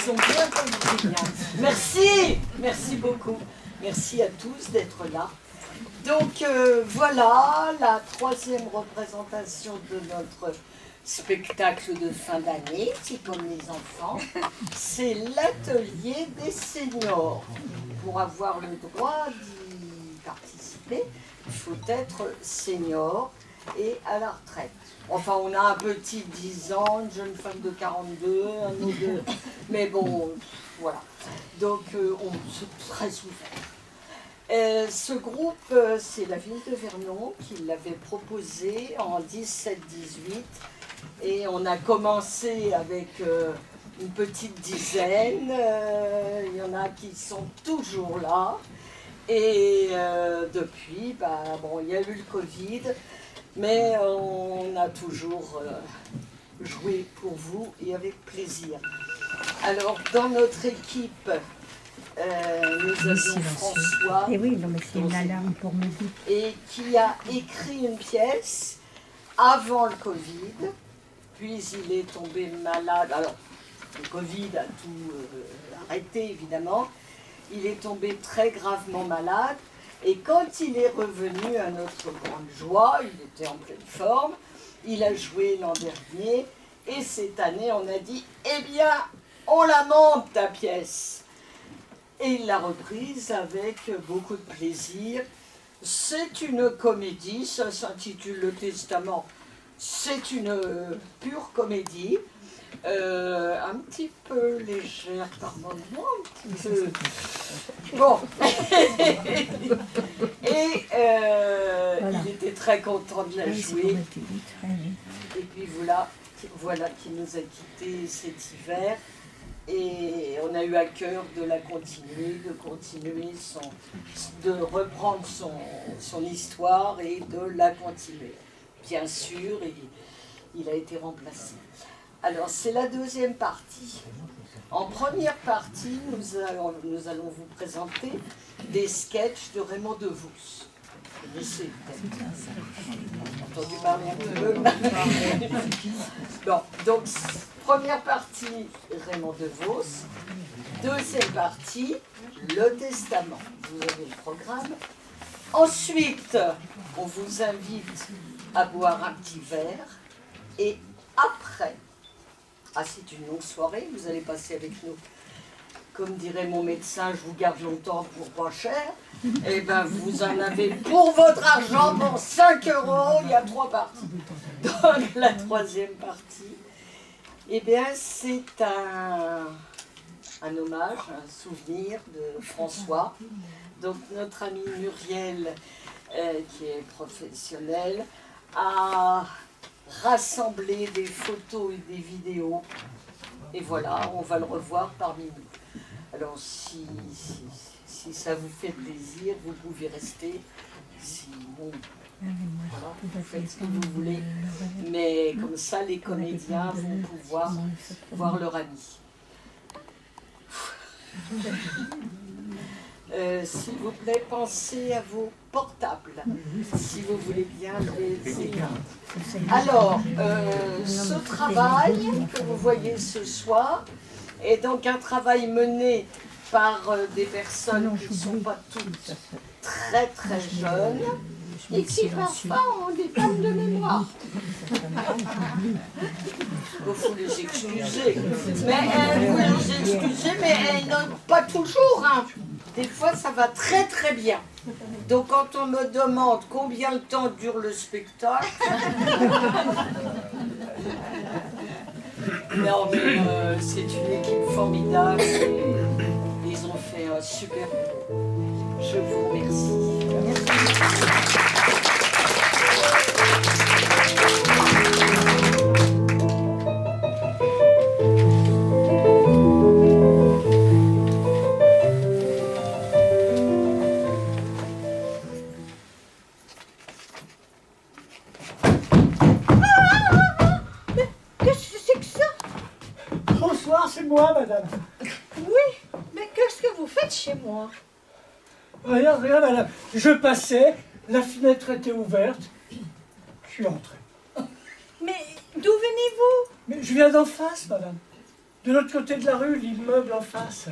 sont bien conduits. Merci, merci beaucoup. Merci à tous d'être là. Donc voilà la troisième représentation de notre spectacle de fin d'année, c'est comme les enfants. C'est l'atelier des seniors. Pour avoir le droit d'y participer, il faut être senior et à la retraite. Enfin, on a un petit de 10 ans, une jeune femme de 42, un ou deux. Mais bon, voilà. Donc, c'est très ouvert. Ce groupe, c'est la ville de Vernon qui l'avait proposé en 17-18. Et on a commencé avec une petite dizaine. Il y en a qui sont toujours là. Et depuis, bon, il y a eu le Covid. Mais on a toujours joué pour vous et avec plaisir. Alors, dans notre équipe, nous avons François, et oui, non, mais c'est une alarme pour midi. Et qui a écrit une pièce avant le Covid, puis il est tombé malade. Alors, le Covid a tout arrêté, évidemment. Il est tombé très gravement malade. Et quand il est revenu à notre grande joie, il était en pleine forme, il a joué l'an dernier, et cette année on a dit « Eh bien, on la monte ta pièce !» Et il l'a reprise avec beaucoup de plaisir. C'est une comédie, ça s'intitule Le Testament. C'est une pure comédie, un petit peu légère par moments, un petit peu... Bon, et voilà. Il était très content de la jouer. Et puis voilà qui nous a quittés cet hiver. Et on a eu à cœur de la continuer, de reprendre son histoire et de la continuer. Bien sûr, il a été remplacé. Alors, c'est la deuxième partie. En première partie, nous allons vous présenter des sketchs de Raymond DeVos. Vous connaissez peut-être. Entendu parler un peu. Bon, donc, première partie, Raymond DeVos. Deuxième partie, le Testament. Vous avez le programme. Ensuite, on vous invite à boire un petit verre. Et après, c'est une longue soirée, vous allez passer avec nous. Comme dirait mon médecin, je vous garde longtemps pour pas cher. Eh bien, vous en avez pour votre argent, pour 5 €, il y a 3 parties. Donc, la troisième partie, eh bien, c'est un hommage, un souvenir de François. Donc, notre ami Muriel, qui est professionnelle, a rassemblé des photos et des vidéos. Et voilà, on va le revoir parmi nous. Alors, si ça vous fait plaisir, vous pouvez rester. Sinon, voilà, vous faites ce que vous voulez. Mais comme ça, les comédiens vont pouvoir voir leur ami. S'il vous plaît, pensez à vos portables, si vous voulez bien les éteindre. Alors, ce travail que vous voyez ce soir est donc un travail mené par des personnes qui ne sont pas toutes très très jeunes et qui parfois ont des pannes de mémoire. Il faut les excuser. Mais pas toujours. Hein. Des fois, ça va très très bien. Donc, quand on me demande combien de temps dure le spectacle, non, mais c'est une équipe formidable et ils ont fait un super boulot. Je vous remercie. C'est moi, madame. Oui, mais qu'est-ce que vous faites chez moi? Rien, madame. Je passais, la fenêtre était ouverte, je suis entré. Mais d'où venez-vous? Mais je viens d'en face, madame. De l'autre côté de la rue, l'immeuble en face.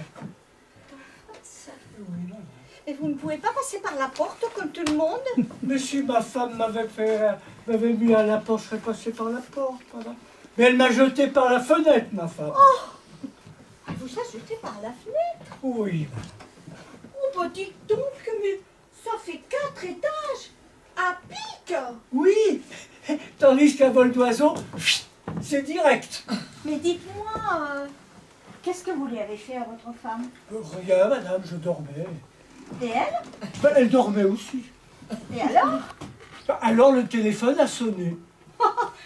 Oui, madame. Et vous ne pouvez pas passer par la porte comme tout le monde? Mais si ma femme m'avait mis à la porte, je serais passé par la porte, madame. Mais elle m'a jeté par la fenêtre, ma femme. Elle vous a jeté par la fenêtre? Oui. Oh, bah dites donc, mais ça fait 4 étages à pic. Oui. Tandis qu'un vol d'oiseau, c'est direct. Mais dites-moi, qu'est-ce que vous lui avez fait à votre femme? Rien, madame, je dormais. Et elle? Ben, elle dormait aussi. Et alors? Alors le téléphone a sonné.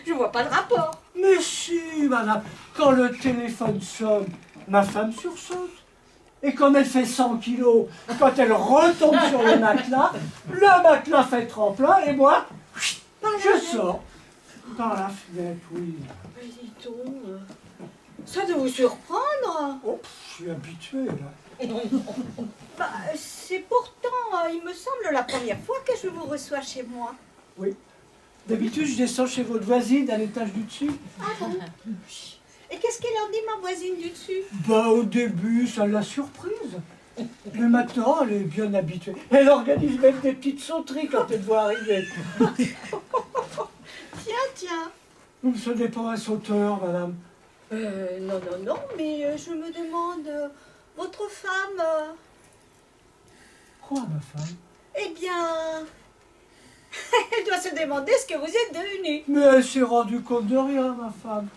Je vois pas le rapport. Mais si, madame, quand le téléphone sonne, ma femme sursaute. Et comme elle fait 100 kilos, quand elle retombe sur le matelas fait tremplin et moi, je sors. Par la fenêtre, oui. Mais dites donc, ça doit vous surprendre. Oh, je suis habitué, là. Bah, c'est pourtant, il me semble, la première fois que je vous reçois chez moi. Oui. D'habitude, je descends chez votre voisine à l'étage du dessus. Ah bon? Et qu'est-ce qu'elle en dit, ma voisine du dessus? Bah, au début, ça l'a surprise. Mais maintenant, elle est bien habituée. Elle organise même des petites sauteries quand elle voit arriver. Tiens. Ce n'est pas un sauteur, madame. Non, mais je me demande, votre femme, Quoi, ma femme? eh bien, elle doit se demander ce que vous êtes devenu. Mais elle s'est rendue compte de rien, ma femme.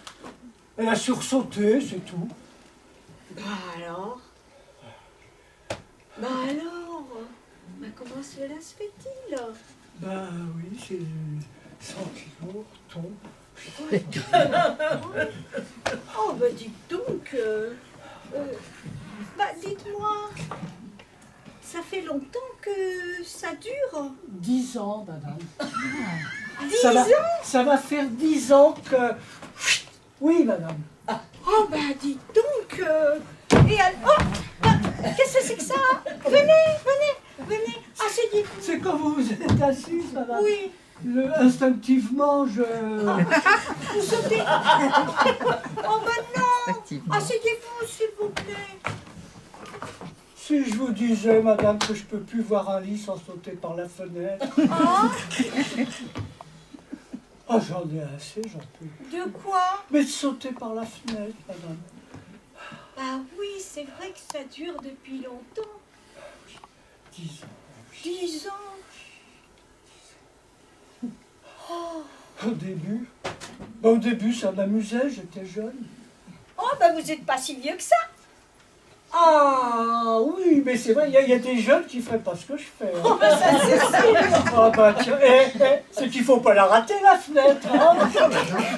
Elle a sursauté, c'est tout. Bah alors, comment cela se fait-il? Bah oui, c'est 100 kilos, tombe. Oh, bah dites donc, dites-moi, ça fait longtemps que ça dure? 10 ans, madame. 10 ans? Ça va faire 10 ans que... Oui, madame. Oh, bah dites donc, et alors, qu'est-ce que c'est que ça? Venez, asseyez-vous. C'est quand vous vous êtes assise, madame. Oui, Instinctivement, je... vous sautez. Oh, bah non, asseyez-vous, s'il vous plaît. Si je vous disais, madame, que je peux plus voir un lit sans sauter par la fenêtre. Ah, Oh, j'en ai assez, j'en peux. de quoi? Mais de sauter par la fenêtre, madame. Bah oui, c'est vrai que ça dure depuis longtemps. 10 ans. 10 ans. Au début, ça m'amusait, j'étais jeune. Oh, bah vous êtes pas si vieux que ça. Ah oui, mais c'est vrai, il y a des jeunes qui ne feraient pas ce que je fais. Hein. Oh, bah ça c'est sûr. Ah bah tiens, c'est qu'il faut pas la rater, la fenêtre. Hein.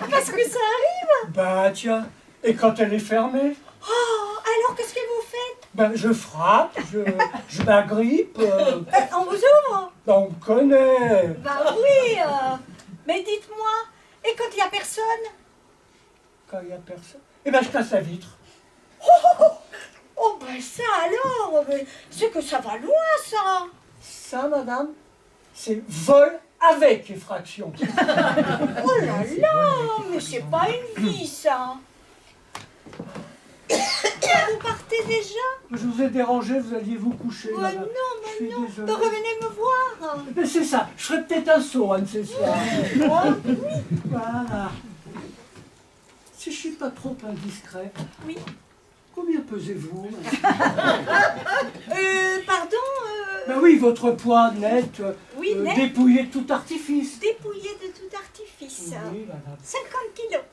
Parce que ça arrive. Bah tiens, et quand elle est fermée, Oh, alors qu'est-ce que vous faites? ben je frappe, je m'agrippe. On vous ouvre? Ben, on me connaît. Bah oui, mais dites-moi, et quand il n'y a personne? Quand il n'y a personne, eh ben je casse la vitre. Oh, ben ça alors, mais c'est que ça va loin, ça. Ça, madame, c'est vol avec effraction. Oh là là, mais c'est pas une vie, ça. Vous partez déjà? Je vous ai dérangé, vous alliez vous coucher, Oh madame. non, Je suis mais non. désolé. Revenez me voir. Mais c'est ça, je ferai peut-être un saut un de ces soirs. Hein? Voilà. Si je suis pas trop indiscret, Oui. combien pesez-vous? Pardon, Ben oui, votre poids net, oui, net, dépouillé de tout artifice. dépouillé de tout artifice. Oui, madame. 50 kilos.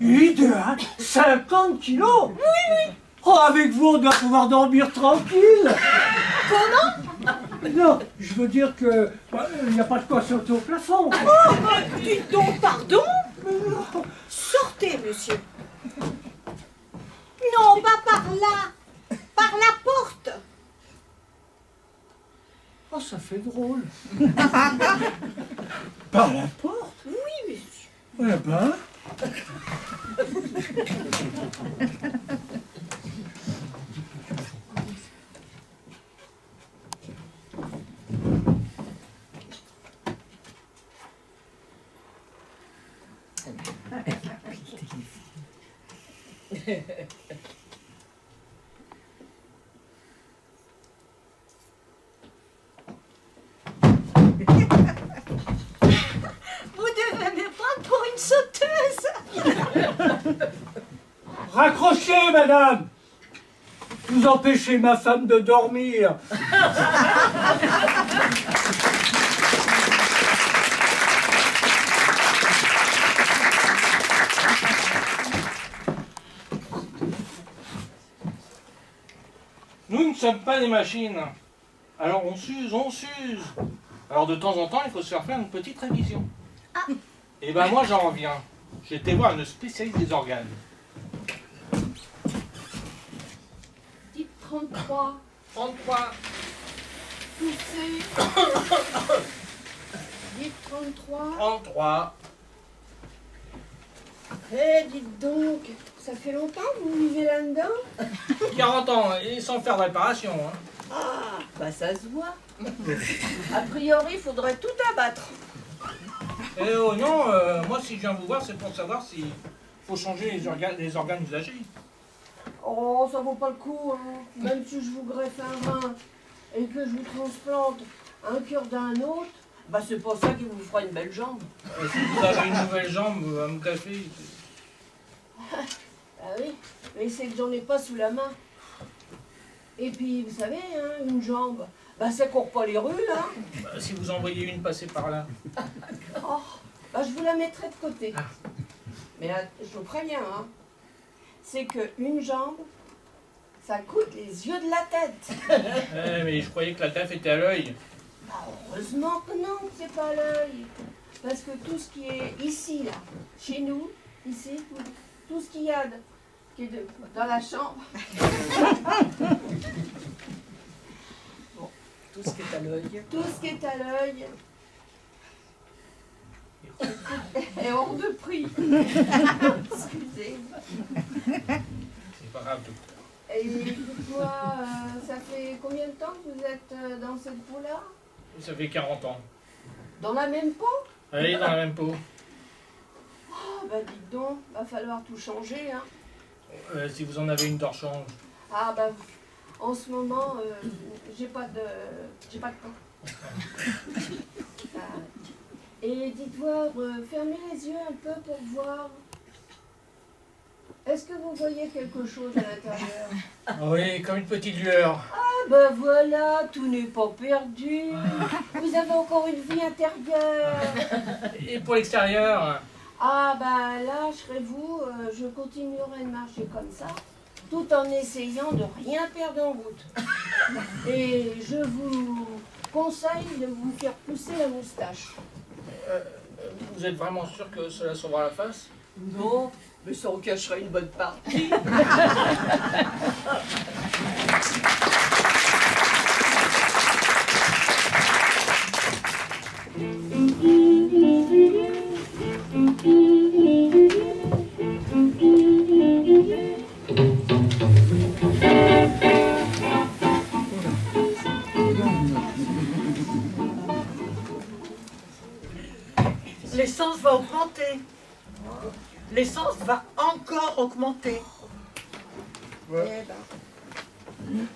Idéal, 50 kilos. Oui. Oh, avec vous, on doit pouvoir dormir tranquille. Comment? Non, je veux dire que il n'y a pas de quoi sauter au plafond. Oh, dites donc, pardon. Sortez, monsieur. Non, pas par là. Par la porte. Oh, ça fait drôle. Par la porte? Oui, monsieur. Eh ben. Vous devez me prendre pour une sauteuse. Raccrochez, madame! Vous empêchez ma femme de dormir. Nous ne sommes pas des machines. Alors on s'use, on s'use. Alors de temps en temps, il faut se faire faire une petite révision. Et ben moi j'en reviens. J'ai été voir une spécialiste des organes. Dites 33. 33. Poussez. Dites 33. 33. Eh, dites donc, ça fait longtemps que vous vivez là-dedans? 40 ans, et sans faire de réparation. Hein. Ah, bah ça se voit. A priori, il faudrait tout abattre. Eh oh non, moi si je viens vous voir, c'est pour savoir s'il faut changer les organes usagés. Oh, ça vaut pas le coup, hein. Même si je vous greffe un rein et que je vous transplante un cœur d'un autre, bah c'est pas ça qui vous fera une belle jambe. Si vous avez une nouvelle jambe à me greffer, Ah oui, mais c'est que j'en ai pas sous la main. Et puis, vous savez, hein, une jambe, bah ça court pas les rues, là. bah, si vous envoyez une passer par là. Oh, bah je vous la mettrai de côté. Mais je vous préviens, hein, c'est qu'une jambe, ça coûte les yeux de la tête. Eh, mais je croyais que la greffe était à l'œil. Bah, heureusement que non, c'est pas l'œil. Parce que tout ce qui est ici, là, chez nous, ici, tout ce qu'il y a qui est dans la chambre. Bon, Tout ce qui est à l'œil. tout ce qui est à l'œil est hors de prix. Excusez. C'est pas grave, docteur. Et dites-moi, ça fait combien de temps que vous êtes dans cette peau-là? Ça fait 40 ans. Dans la même peau? Allez, dans la même peau. Ah, bah dites donc, va falloir tout changer, hein. Si vous en avez une d'or change. Ah, bah, en ce moment, j'ai pas de temps. Ah. Et dites voir, fermez les yeux un peu pour voir. Est-ce que vous voyez quelque chose à l'intérieur? Oui, comme une petite lueur. Ah ben voilà, tout n'est pas perdu. Vous avez encore une vie intérieure. Et pour l'extérieur, Ah ben lâcherez-vous, je continuerai de marcher comme ça, tout en essayant de rien perdre en route. Et je vous conseille de vous faire pousser la moustache. vous êtes vraiment sûr que cela sauvera la face? Non, mais ça en cacherait une bonne partie. L'essence va augmenter. L'essence va encore augmenter. Eh ben,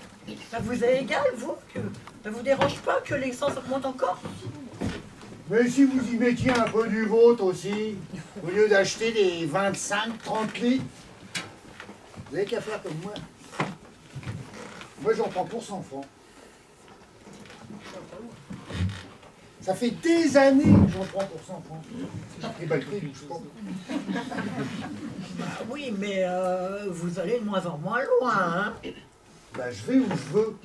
ça vous est égal, vous? Ça vous dérange pas que l'essence augmente encore? Mais si vous y mettiez un peu du vôtre aussi, au lieu d'acheter des 25-30 litres, vous n'avez qu'à faire comme moi. Moi, j'en prends pour 100 francs. Ça fait des années que j'en prends pour 100 francs. Et ben, le prix bouge pas. Ah oui, mais vous allez de moins en moins loin, hein? Ben, je vais où je veux.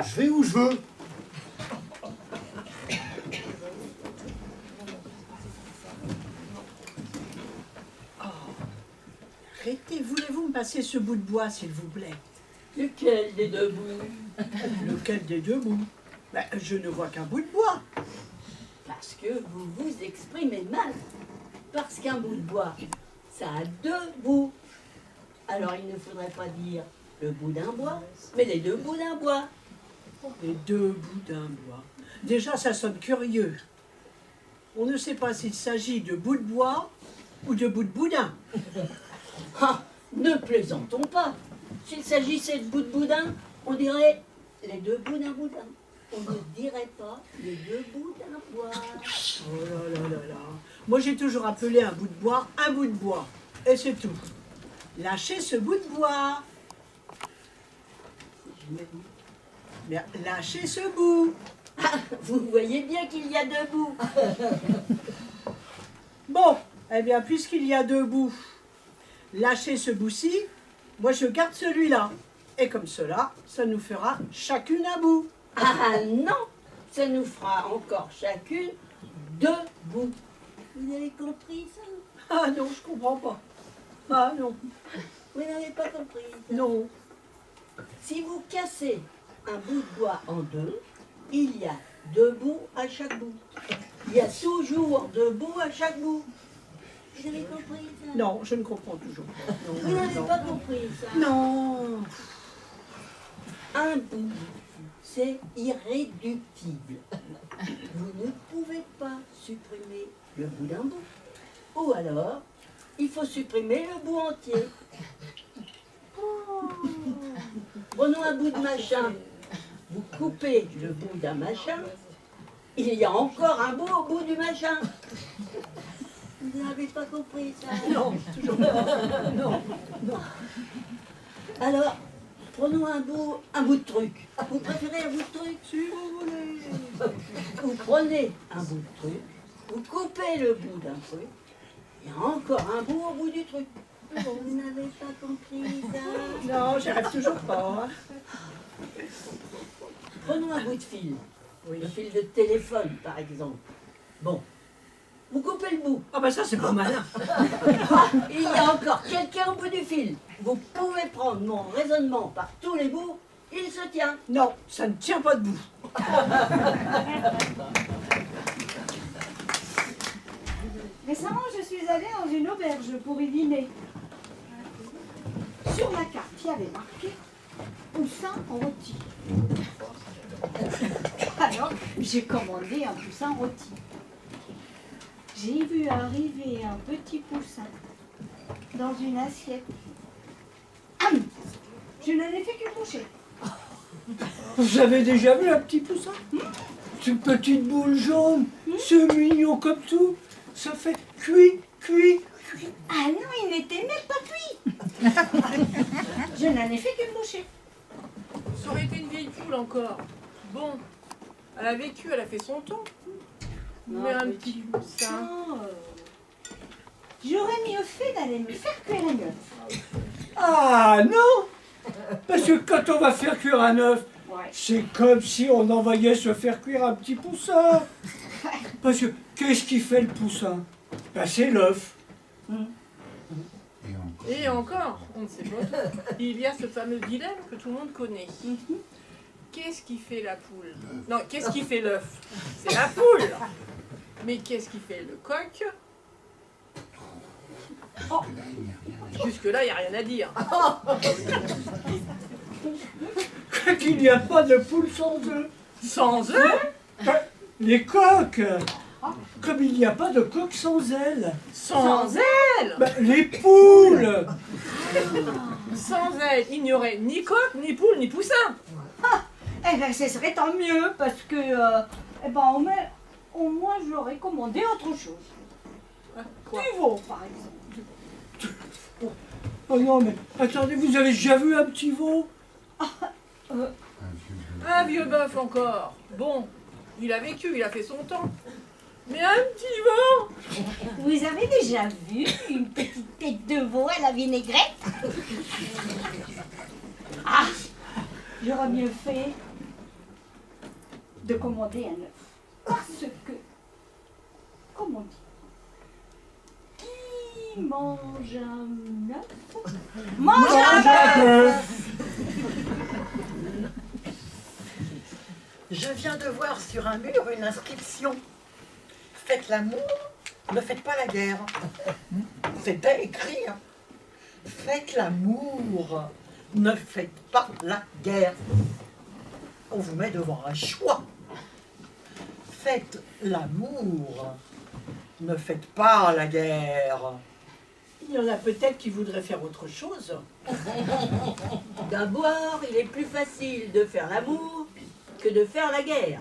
Je vais où je veux. Arrêtez, voulez-vous me passer ce bout de bois, s'il vous plaît? Lequel des deux bouts? Lequel des deux bouts? Ben, je ne vois qu'un bout de bois. Parce que vous vous exprimez mal. Parce qu'un bout de bois, ça a deux bouts. Alors il ne faudrait pas dire le bout d'un bois, mais les deux bouts d'un bois. Les deux bouts d'un bois. Déjà, ça sonne curieux. On ne sait pas s'il s'agit de bout de bois ou de bout de boudin. Ah, ne plaisantons pas. S'il s'agissait de bouts de boudin, on dirait les deux bouts d'un boudin. On ne dirait pas les deux bouts d'un bois. Oh là là là là. Moi, j'ai toujours appelé un bout de bois un bout de bois. Et c'est tout. Lâchez ce bout de bois. Mais lâchez ce bout. Ah, vous voyez bien qu'il y a deux bouts. Bon, eh bien, puisqu'il y a deux bouts, lâchez ce bout-ci. Moi, je garde celui-là. Et comme cela, ça nous fera chacune un bout. Ah non, ça nous fera encore chacune deux bouts. Vous avez compris ça? Ah non, je comprends pas. Ah non, Vous n'avez pas compris ça? non. Si vous cassez un bout de bois en deux, il y a deux bouts à chaque bout. Il y a toujours deux bouts à chaque bout. Vous avez compris ça? Non, je ne comprends toujours pas. Non, Vous n'avez non. pas compris ça? Non. Un bout, c'est irréductible. Vous ne pouvez pas supprimer le bout d'un bout. Ou alors, il faut supprimer le bout entier. Prenons un bout de machin. Vous coupez le bout d'un machin. Il y a encore un bout au bout du machin. Vous n'avez pas compris ça? Non, toujours pas. Non. Alors, prenons un bout de truc. Vous préférez un bout de truc? Si vous voulez. Vous prenez un bout de truc, vous coupez le bout d'un truc, il y a encore un bout au bout du truc. Vous n'avez pas compris ça? Non, j'y arrive toujours pas. Hein. Prenons un bout de fil, Oui. le fil de téléphone par exemple. Bon, vous coupez le bout. Ah ben ça, c'est pas malin. Il y a encore quelqu'un au bout du fil. Vous pouvez prendre mon raisonnement par tous les bouts, il se tient. Non, ça ne tient pas debout. Récemment, je suis allée dans une auberge pour y dîner. Sur la carte, il y avait marqué poussin rôti. Alors, j'ai commandé un poussin rôti. J'ai vu arriver un petit poussin dans une assiette. Je n'en ai fait que toucher. Vous avez déjà vu un petit poussin? C'est une petite boule jaune, c'est mignon comme tout. Ça fait cuit, cuit, cuit. Ah non, il n'était même pas cuit. Je n'en ai fait que toucher. Ça aurait été une vieille poule encore. Bon, elle a vécu, elle a fait son temps. Mais un petit poussin. J'aurais mieux fait d'aller me faire cuire un œuf. Ah non! Parce que quand on va faire cuire un œuf, Ouais. c'est comme si on envoyait se faire cuire un petit poussin. Parce que qu'est-ce qui fait le poussin? Ben, c'est l'œuf. Et encore, on ne sait pas tout. Il y a ce fameux dilemme que tout le monde connaît. Qu'est-ce qui fait la poule? Non, qu'est-ce qui fait l'œuf? C'est la poule. Mais qu'est-ce qui fait le coq? Oh. Jusque-là, il n'y a rien à dire. Qu'il n'y a pas de poule sans œuf. Sans œufs? Les coqs, comme il n'y a pas de coq sans ailes. Sans ailes? Ben, les poules. Sans ailes, il n'y aurait ni coq, ni poule, ni poussin. Eh bien, ce serait tant mieux parce que, au moins, j'aurais commandé autre chose. Quoi? Du veau, par exemple. Oh non, mais attendez, vous avez déjà vu un petit veau? Un vieux bœuf encore. Bon, il a vécu, il a fait son temps. Mais un petit veau? Vous avez déjà vu une petite tête de veau à la vinaigrette? Ah, j'aurais mieux fait de commander un œuf. Parce que, comme on dit, qui mange un œuf mange un œuf. Je viens de voir sur un mur une inscription. Faites l'amour, ne faites pas la guerre. C'était écrit. Hein. Faites l'amour, ne faites pas la guerre. On vous met devant un choix. Faites l'amour, ne faites pas la guerre. Il y en a peut-être qui voudraient faire autre chose. D'abord, il est plus facile de faire l'amour que de faire la guerre.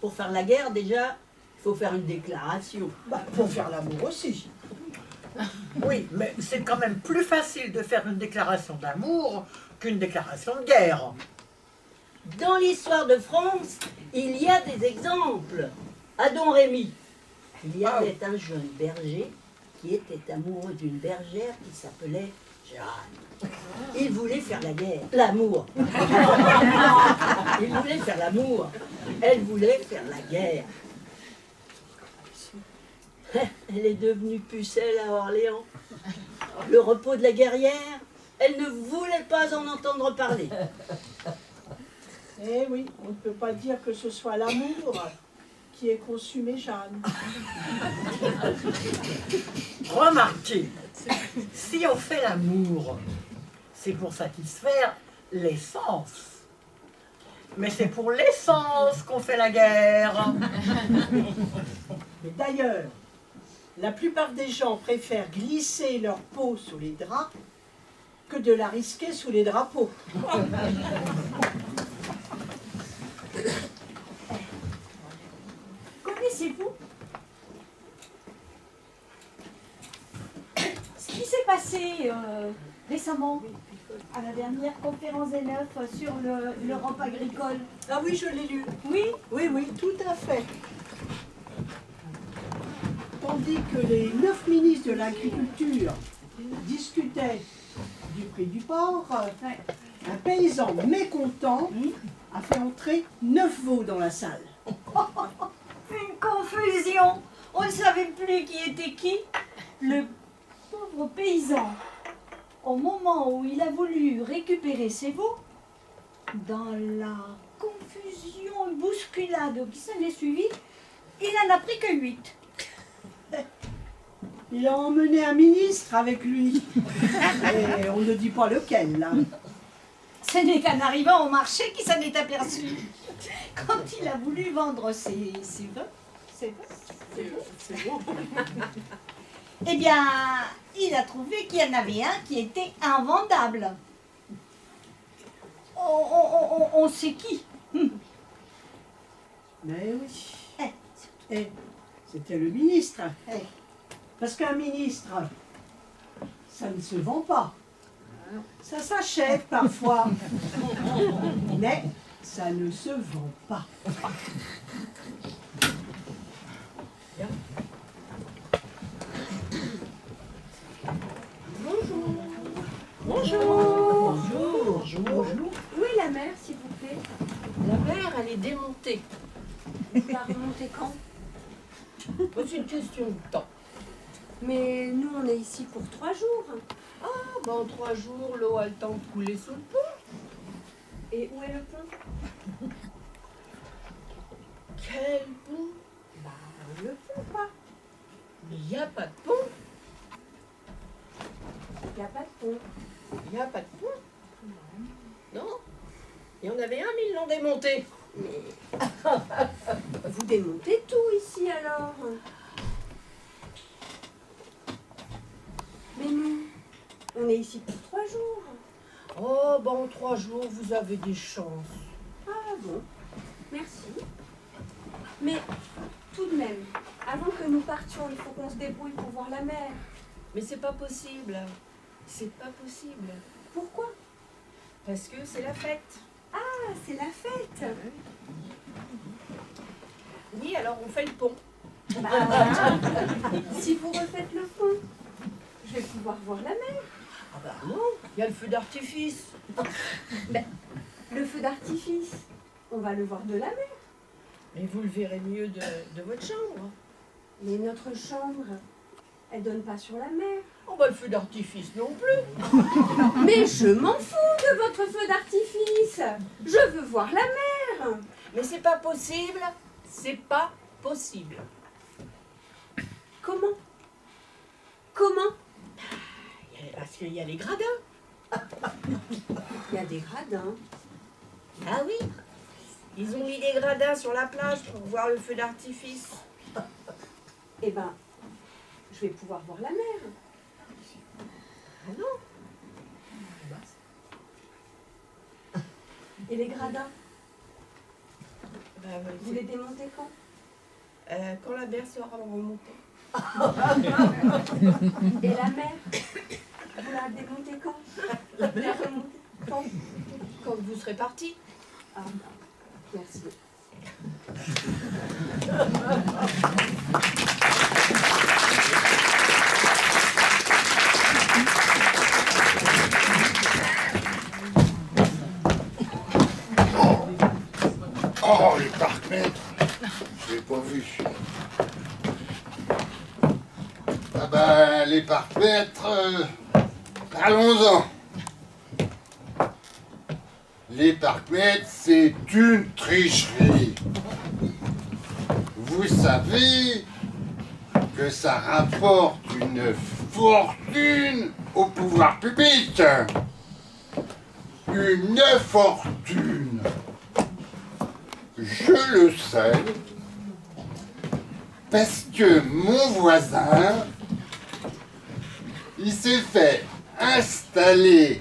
Pour faire la guerre, déjà, il faut faire une déclaration. Bah, pour faire l'amour aussi. Oui, mais c'est quand même plus facile de faire une déclaration d'amour qu'une déclaration de guerre. Dans l'histoire de France, il y a des exemples. À Don Rémy, il y avait un jeune berger qui était amoureux d'une bergère qui s'appelait Jeanne. Il voulait faire la guerre, l'amour. Il voulait faire l'amour. Elle voulait faire la guerre. Elle est devenue pucelle à Orléans. Le repos de la guerrière, elle ne voulait pas en entendre parler. Eh oui, on ne peut pas dire que ce soit l'amour qui ait consumé Jeanne. Remarquez, si on fait l'amour, c'est pour satisfaire l'essence. Mais c'est pour l'essence qu'on fait la guerre. Mais d'ailleurs, la plupart des gens préfèrent glisser leur peau sous les draps que de la risquer sous les drapeaux. Connaissez-vous ce qui s'est passé récemment à la dernière conférence des Neufs sur l'Europe agricole? Ah oui, je l'ai lu. Oui, Oui, tout à fait. Tandis que les 9 ministres de l'Agriculture discutaient du prix du porc, un paysan mécontent a fait entrer 9 veaux dans la salle. une confusion. On ne savait plus qui était qui. Le pauvre paysan, au moment où il a voulu récupérer ses veaux, dans la confusion, bousculade qui s'en est suivie, il n'en a pris que 8. Il a emmené un ministre avec lui. Et on ne dit pas lequel, là. Ce n'est qu'en arrivant au marché qu'il s'en est aperçu. Quand il a voulu vendre ses veaux, eh bien, il a trouvé qu'il y en avait un qui était invendable. On sait qui. Mais oui. C'était le ministre. Parce qu'un ministre, ça ne se vend pas. Ça s'achète parfois. Mais ça ne se vend pas. Bonjour. Bonjour. Où est la mer, s'il vous plaît? La mer, elle est démontée. Vous la remontez quand? C'est une question de temps. Mais nous, on est ici pour 3 jours. Ah, ben en 3 jours, l'eau a le temps de couler sous le pont. Et où est le pont? Quel pont? Bah, le pont, quoi. Mais il n'y a pas de pont. Il n'y a pas de pont. Il n'y a pas de pont. Non. Il y en avait un, mais ils l'ont démonté. Vous démontez tout ici, alors. Mais nous, on est ici pour 3 jours. Oh, ben en 3 jours, vous avez des chances. Ah bon, merci. Mais tout de même, avant que nous partions, il faut qu'on se débrouille pour voir la mer. Mais c'est pas possible. C'est pas possible. Pourquoi? Parce que c'est la fête. Ah, c'est la fête. Oui, alors on fait le pont. Bah, si vous refaites le pont, je vais pouvoir voir la mer. Ah bah non, il y a le feu d'artifice. Le feu d'artifice, on va le voir de la mer. Mais vous le verrez mieux de votre chambre. Mais notre chambre, elle donne pas sur la mer. Oh bah le feu d'artifice non plus. Mais je m'en fous de votre feu d'artifice. Je veux voir la mer. Mais c'est pas possible. C'est pas possible. Comment? Comment? Parce qu'il y a les gradins. Il y a des gradins. Ah oui. Ils ont mis des gradins sur la plage pour voir le feu d'artifice. Eh ben, je vais pouvoir voir la mer. Ah non. Et les gradins, vous les démontez quand? Quand la mer sera remontée. Et la mer, vous la démontez quand? La mer remontée Quand vous serez parti. Ah, merci. Oh, les parcs-mètres, je l'ai pas vu. Ah ben, les parcs-mètres, parlons-en. Les parcs-mètres, c'est une tricherie. Vous savez que ça rapporte une fortune au pouvoir public. Une fortune. Je le sais, parce que mon voisin, il s'est fait installer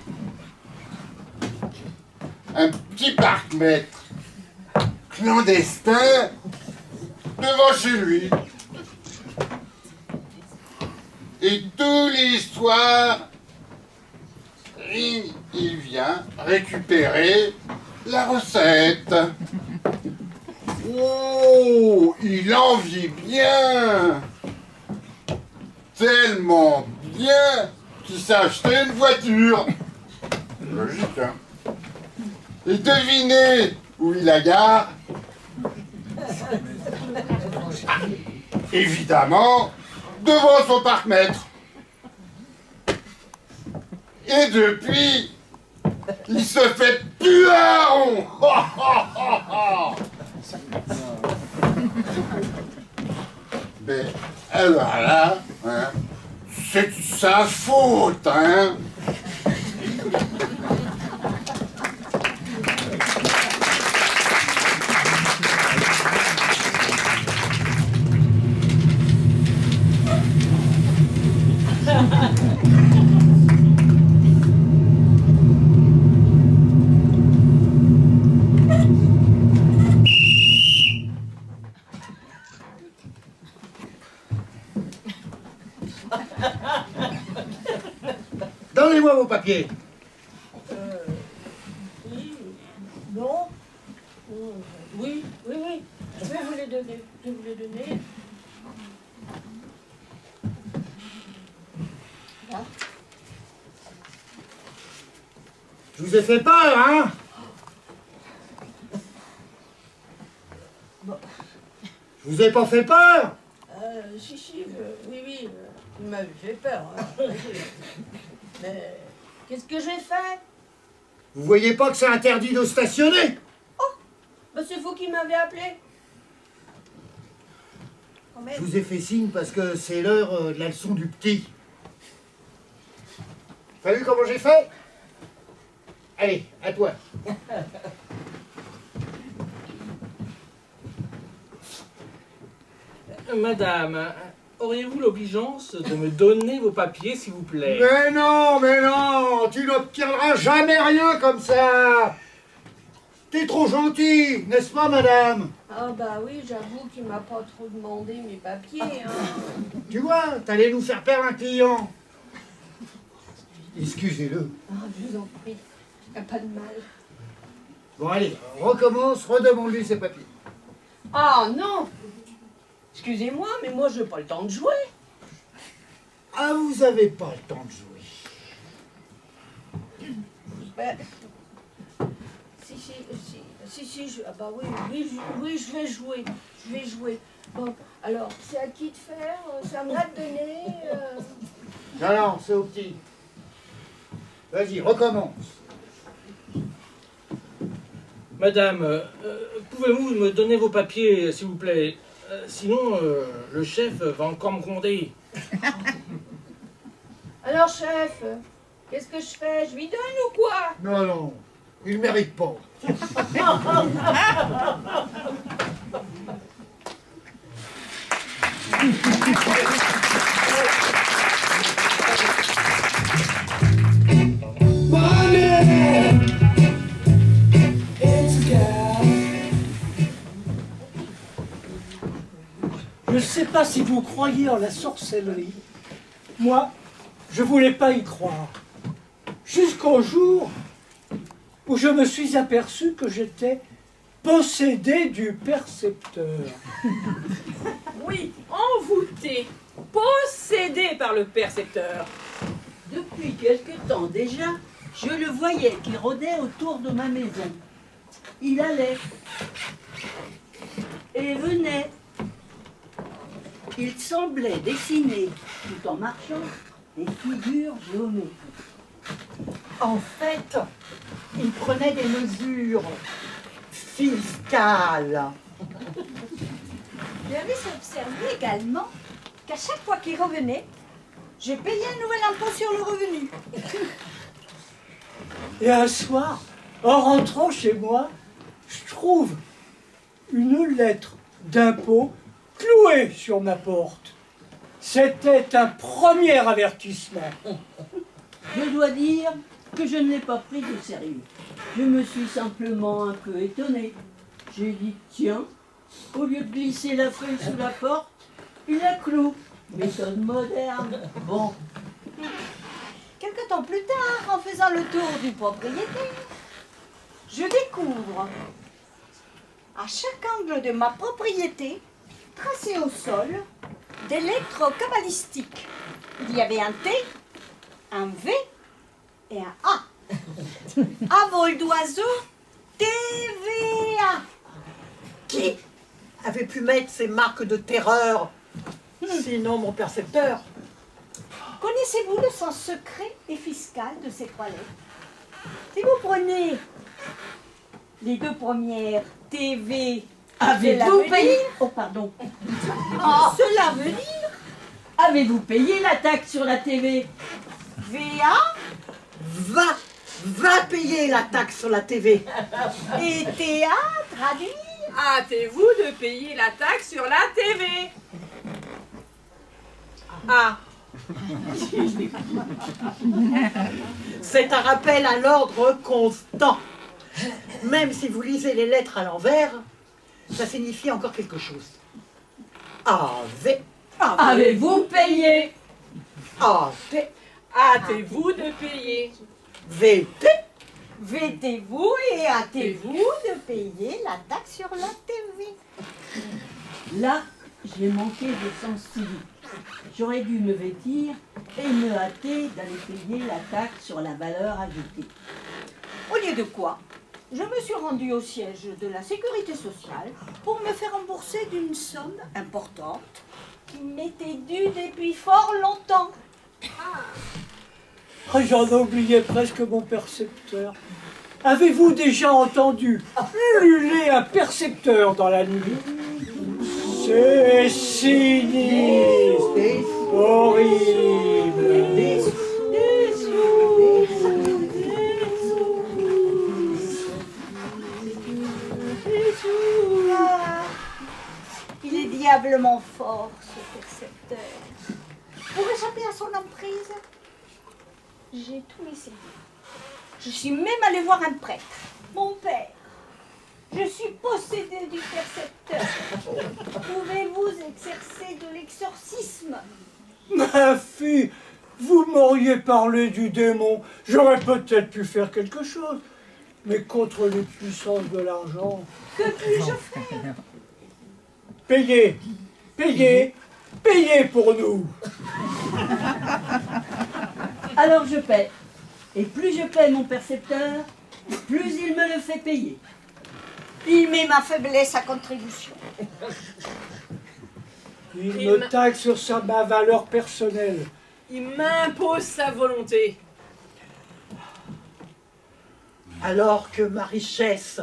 un petit parc-mètre clandestin devant chez lui. Et tous les soirs, il vient récupérer la recette. Oh, il en vit bien, tellement bien qu'il s'est acheté une voiture. Logique, hein? Et devinez où il la gare? Évidemment, devant son parc-mètre. Et depuis, il se fait puant. Mais alors là, hein, c'est de sa faute, hein. Donnez-moi vos papiers. Oui. Non. Oui. Je vais vous les donner. Là. Je vous ai fait peur, hein? Bon. Je vous ai pas fait peur? Si, oui, vous m'avez fait peur. Hein. Mais qu'est-ce que j'ai fait? Vous voyez pas que c'est interdit de stationner? Bah, c'est vous qui m'avez appelé. Je vous ai fait signe parce que c'est l'heure de la leçon du petit. T'as vu comment j'ai fait? Allez, à toi. Madame, auriez-vous l'obligeance de me donner vos papiers, s'il vous plaît? Mais non, tu n'obtiendras jamais rien comme ça. T'es trop gentil, n'est-ce pas, madame? Ah bah oui, j'avoue qu'il m'a pas trop demandé mes papiers. Hein. Tu vois, t'allais nous faire perdre un client. Excusez-le. Ah, je vous en prie, y a pas de mal. Bon, allez, recommence, redemande-lui ses papiers. Ah non! Excusez-moi, mais moi j'ai pas le temps de jouer. Ah, vous avez pas le temps de jouer. Ben, ah bah oui, je vais jouer. Bon, alors, c'est à qui de faire? C'est à moi de donner Non, c'est au petit. Vas-y, recommence. Madame, pouvez-vous me donner vos papiers, s'il vous plaît? Sinon, le chef va encore me gronder. Alors, chef, qu'est-ce que je fais? Je lui donne ou quoi? Non, il mérite pas. sais pas si vous croyez en la sorcellerie. Moi, je voulais pas y croire. Jusqu'au jour où je me suis aperçu que j'étais possédé du percepteur. Oui, envoûté, possédé par le percepteur. Depuis quelque temps déjà, je le voyais qui rôdait autour de ma maison. Il allait et venait. Il semblait dessiner, tout en marchant, des figures géométriques. En fait, il prenait des mesures fiscales. J'avais observé également qu'à chaque fois qu'il revenait, je payais un nouvel impôt sur le revenu. Et un soir, en rentrant chez moi, je trouve une lettre d'impôt clouée sur ma porte. C'était un premier avertissement. Je dois dire que je ne l'ai pas pris de sérieux. Je me suis simplement un peu étonnée. J'ai dit, tiens, au lieu de glisser la feuille sous la porte, il la cloue. Méthode moderne. Bon. Quelque temps plus tard, en faisant le tour du propriétaire, je découvre à chaque angle de ma propriété, tracé au sol, des lettres cabalistiques. Il y avait un T, un V et un A. À vol d'oiseau, TVA. Qui avait pu mettre ces marques de terreur? Sinon mon percepteur. Connaissez-vous le sens secret et fiscal de ces trois lettres? Si vous prenez les deux premières, TV, Avez-vous payé? Oh, pardon. cela veut dire Avez-vous payé la taxe sur la TV? VA Va payer la taxe sur la TV. et TA traduit. Hâtez-vous de payer la taxe sur la TV. Ah, C'est un rappel à l'ordre constant. Même si vous lisez les lettres à l'envers, ça signifie encore quelque chose. AV, Avez-vous payé? AT, hâtez-vous de payer. VT, Vêtez-vous et hâtez-vous de payer la taxe sur la TV. Là, j'ai manqué de sens civique. J'aurais dû me vêtir et me hâter d'aller payer la taxe sur la valeur ajoutée. Au lieu de quoi, je me suis rendue au siège de la sécurité sociale pour me faire rembourser d'une somme importante qui m'était due depuis fort longtemps. Oh, j'en oubliais presque mon percepteur. Avez-vous déjà entendu ululer un percepteur dans la nuit? C'est sinistre, horrible. Ah, il est diablement fort, ce percepteur. Pour échapper à son emprise, j'ai tout essayé. Je suis même allée voir un prêtre, mon père. Je suis possédée du percepteur. Pouvez-vous exercer de l'exorcisme? Ma fille, vous m'auriez parlé du démon. J'aurais peut-être pu faire quelque chose. Mais contre les puissances de l'argent... Que puis-je faire? Payez, payez, payez pour nous. Alors je paie. Et plus je paie mon percepteur, plus il me le fait payer. Il met ma faiblesse à contribution. Il me taxe sur ma valeur personnelle. Il m'impose sa volonté. alors que ma richesse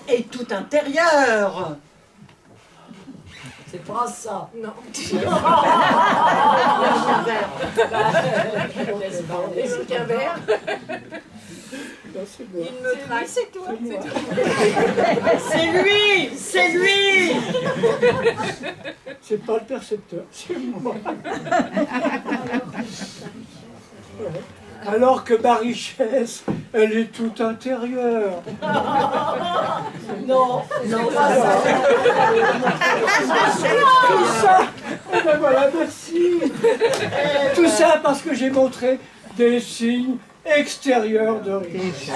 est tout intérieure. C'est pas ça. Non. Est-ce qu'un verre? C'est bon. Il me traque. C'est toi. C'est lui, c'est lui. C'est pas le percepteur, c'est moi. Alors que ma richesse, elle est tout intérieure. Non, non, pas ça. Tout ça, ben voilà, merci. Tout ça parce que j'ai montré des signes extérieurs de richesse.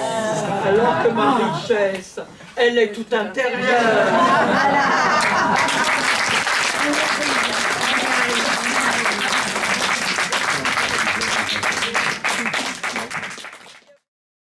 Alors que ma richesse, elle est tout intérieure.